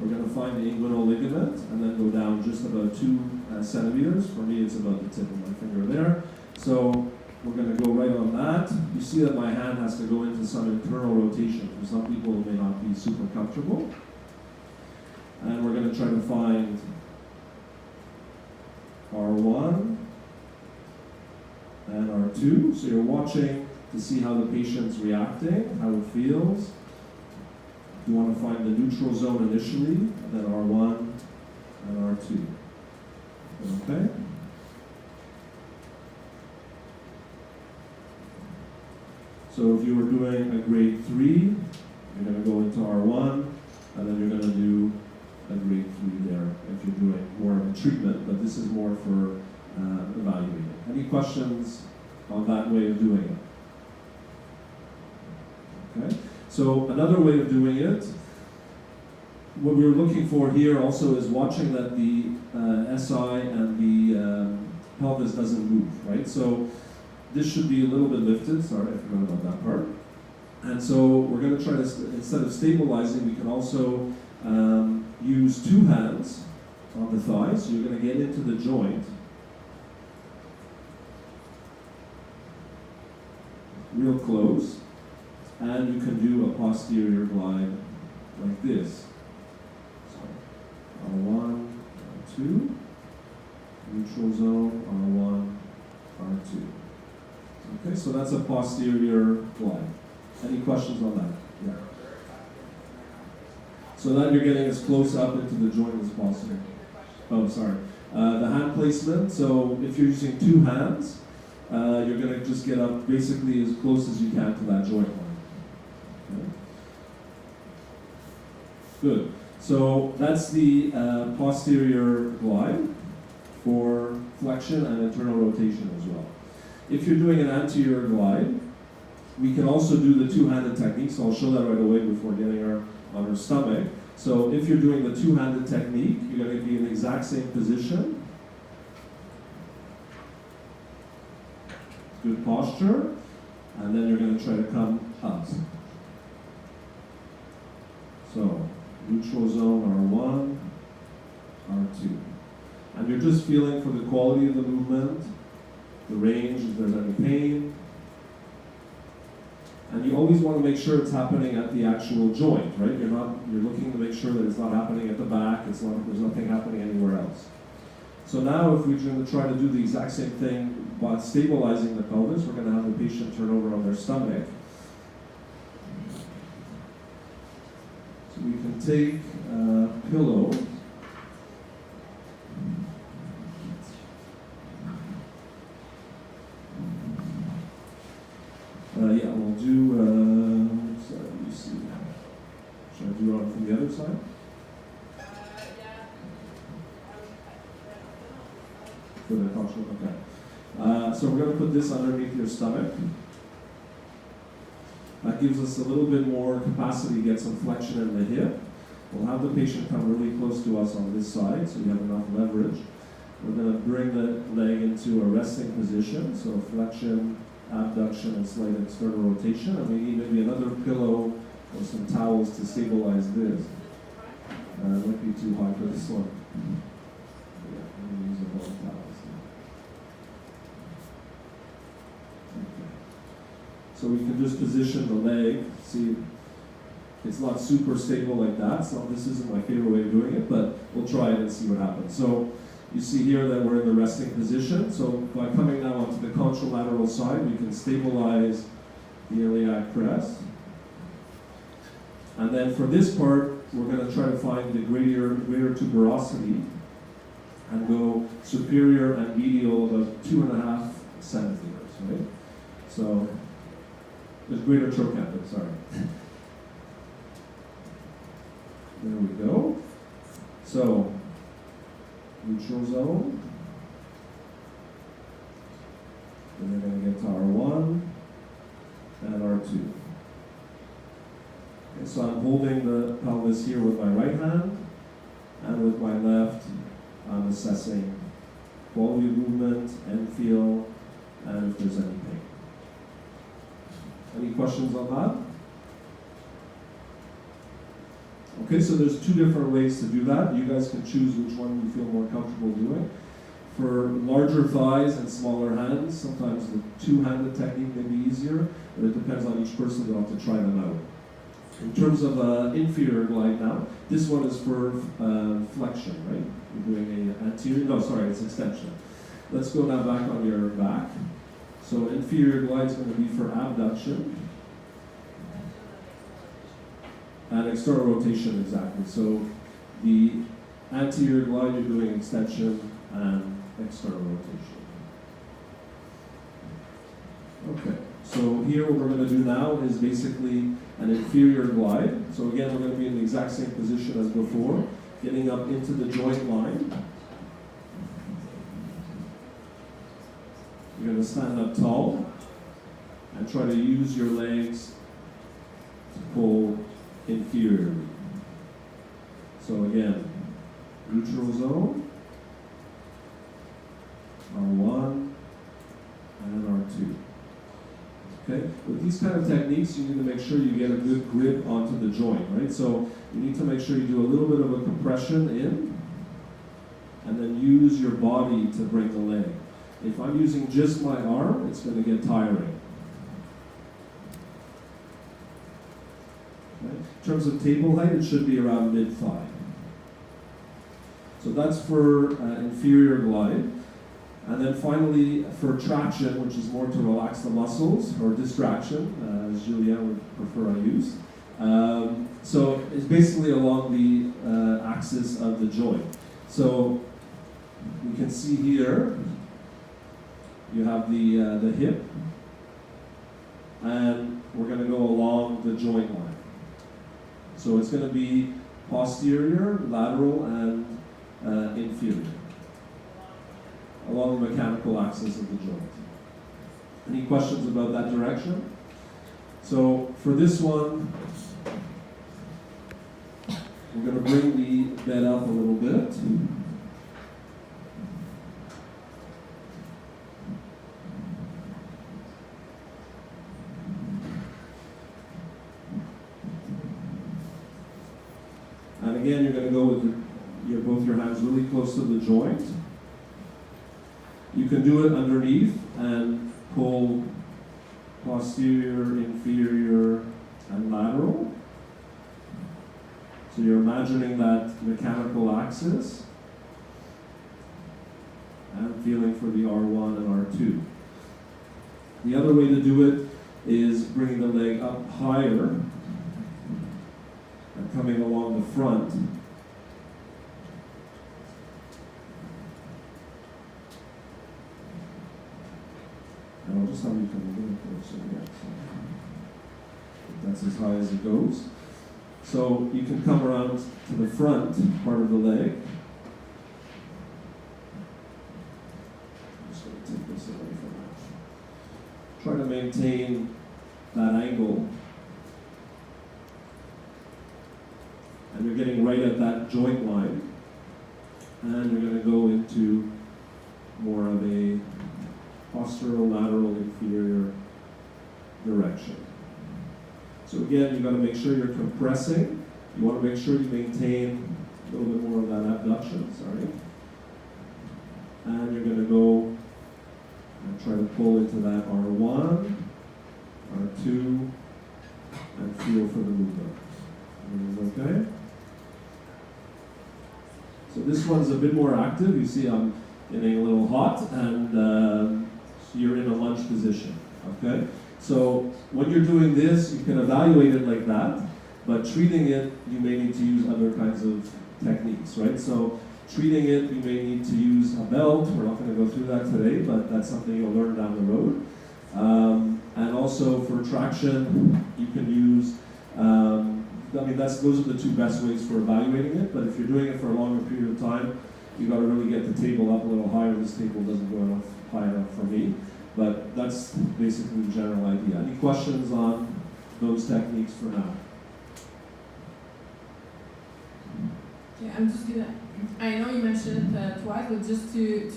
we're going to find the inguinal ligament and then go down just about 2 centimeters. For me, it's about the tip of my finger there. So we're going to go right on that. You see that my hand has to go into some internal rotation. For some people, it may not be super comfortable. And we're going to try to find R1 and R2. So you're watching to see how the patient's reacting, how it feels. You want to find the neutral zone initially, and then R1 and R2. Okay? So if you were doing a grade 3, you're going to go into R1, and then you're going to do a grade 3 there if you're doing more of a treatment, but this is more for evaluating. Any questions on that way of doing it? Okay? So another way of doing it, what we're looking for here also is watching that the SI and the pelvis doesn't move, right? So this should be a little bit lifted. Sorry, I forgot about that part. And so we're going to try to, instead of stabilizing, we can also use 2 hands on the thigh. So you're going to get into the joint. Real close. And you can do a posterior glide like this. So R1, R2, neutral zone, R1, R2. Okay, so that's a posterior glide. Any questions on that? Yeah. So that you're getting as close up into the joint as possible. Oh, sorry. The hand placement, so if you're using 2 hands, you're going to just get up basically as close as you can to that joint line. Okay. Good. So that's the posterior glide for flexion and internal rotation as well. If you're doing an anterior glide, we can also do the 2-handed technique, so I'll show that right away before getting her on her stomach. So if you're doing the 2-handed technique, you're going to be in the exact same position. Good posture, and then you're going to try to come up. So, neutral zone R1, R2. And you're just feeling for the quality of the movement, the range, if there's any pain. And you always want to make sure it's happening at the actual joint, right? You're looking to make sure that it's not happening at the back, there's nothing happening anywhere else. So now if we're going to try to do the exact same thing by stabilizing the pelvis, we're going to have the patient turn over on their stomach. So we can take a pillow. Yeah, we'll do, let me see. Should I do it from the other side? For the cultural, okay. So we're going to put this underneath your stomach. That gives us a little bit more capacity to get some flexion in the hip. We'll have the patient come really close to us on this side, so we have enough leverage. We're going to bring the leg into a resting position, so flexion, abduction, and slight external rotation. And we need maybe another pillow or some towels to stabilize this. It might be too high for this one. Yeah, I'm going to use a ball towels. Okay. So we can just position the leg. See, it's not super stable like that, so this isn't my favorite way of doing it, but we'll try it and see what happens. So you see here that we're in the resting position. So by coming now onto the contralateral side, we can stabilize the iliac crest. And then for this part, we're going to try to find the greater tuberosity and go superior and medial about 2.5 centimeters, right? So there's greater trochanter, sorry. There we go. So neutral zone. Then we're going to get to R1 and R2. Okay, so I'm holding the pelvis here with my right hand, and with my left, I'm assessing quality of movement and feel, and if there's any pain. Any questions on that? Okay. Okay, so there's two different ways to do that. You guys can choose which one you feel more comfortable doing. For larger thighs and smaller hands, sometimes the two-handed technique may be easier, but it depends on each person. They'll have to try them out. In terms of inferior glide now, this one is for flexion, right? You're doing it's extension. Let's go now back on your back. So inferior glide is going to be for abduction. And external rotation, exactly. So the anterior glide, you're doing extension and external rotation. Okay, so here what we're going to do now is basically an inferior glide. So again, we're going to be in the exact same position as before, getting up into the joint line. You're going to stand up tall and try to use your legs to pull inferiorly. So again, neutral zone, R1 and R2. Okay, with these kind of techniques, you need to make sure you get a good grip onto the joint, right? So you need to make sure you do a little bit of a compression in, and then use your body to bring the leg. If I'm using just my arm, it's going to get tiring. Okay. In terms of table height, it should be around mid-thigh. So that's for inferior glide. And then finally, for traction, which is more to relax the muscles, or distraction, as Julien would prefer I use. So it's basically along the axis of the joint. So you can see here, you have the hip, and we're going to go along the joint line. So it's going to be posterior, lateral, and inferior, along the mechanical axis of the joint. Any questions about that direction? So for this one, we're going to bring the bed up a little bit. And again, you're going to go with both your hands really close to the joint. You can do it underneath and pull posterior, inferior, and lateral. So you're imagining that mechanical axis and feeling for the R1 and R2. The other way to do it is bringing the leg up higher and coming along the front. And I'll just have you come a little closer here. That's as high as it goes. So you can come around to the front part of the leg. I'm just going to take this away from that. Try to maintain that angle. And you're getting right at that joint line. And you're going to go into more of a posterolateral inferior direction. So again, you've got to make sure you're compressing. You want to make sure you maintain a little bit more of that abduction, And you're going to go and try to pull into that R1, R2, and feel for the movement. Okay? So this one's a bit more active. You see I'm getting a little hot, and you're in a lunge position, okay? So when you're doing this, you can evaluate it like that, but treating it, you may need to use other kinds of techniques, right? So treating it, you may need to use a belt. We're not going to go through that today, but that's something you'll learn down the road. And also for traction, you can use, those are the two best ways for evaluating it, but if you're doing it for a longer period of time, you've got to really get the table up a little higher. This table doesn't go high enough for me. But that's basically the general idea. Any questions on those techniques for now? Okay, I'm just gonna. I know you mentioned it twice, but just to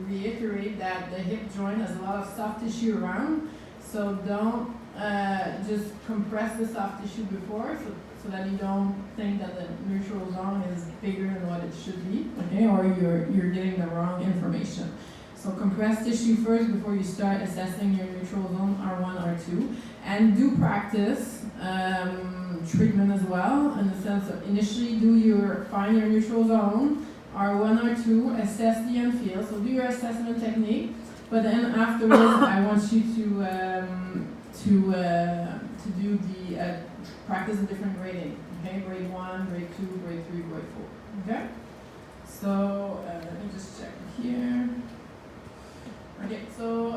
reiterate that the hip joint has a lot of soft tissue around. So don't just compress the soft tissue before, so that you don't think that the neutral zone is bigger than what it should be, okay, or you're getting the wrong information. So compress tissue first before you start assessing your neutral zone R1, R2, and do practice treatment as well, in the sense of initially find your neutral zone, R1, R2, assess the end field, so do your assessment technique, but then afterwards I want you to do the practice a different grading, okay, grade 1, grade 2, grade 3, grade 4, okay? So let me just check here. Okay, so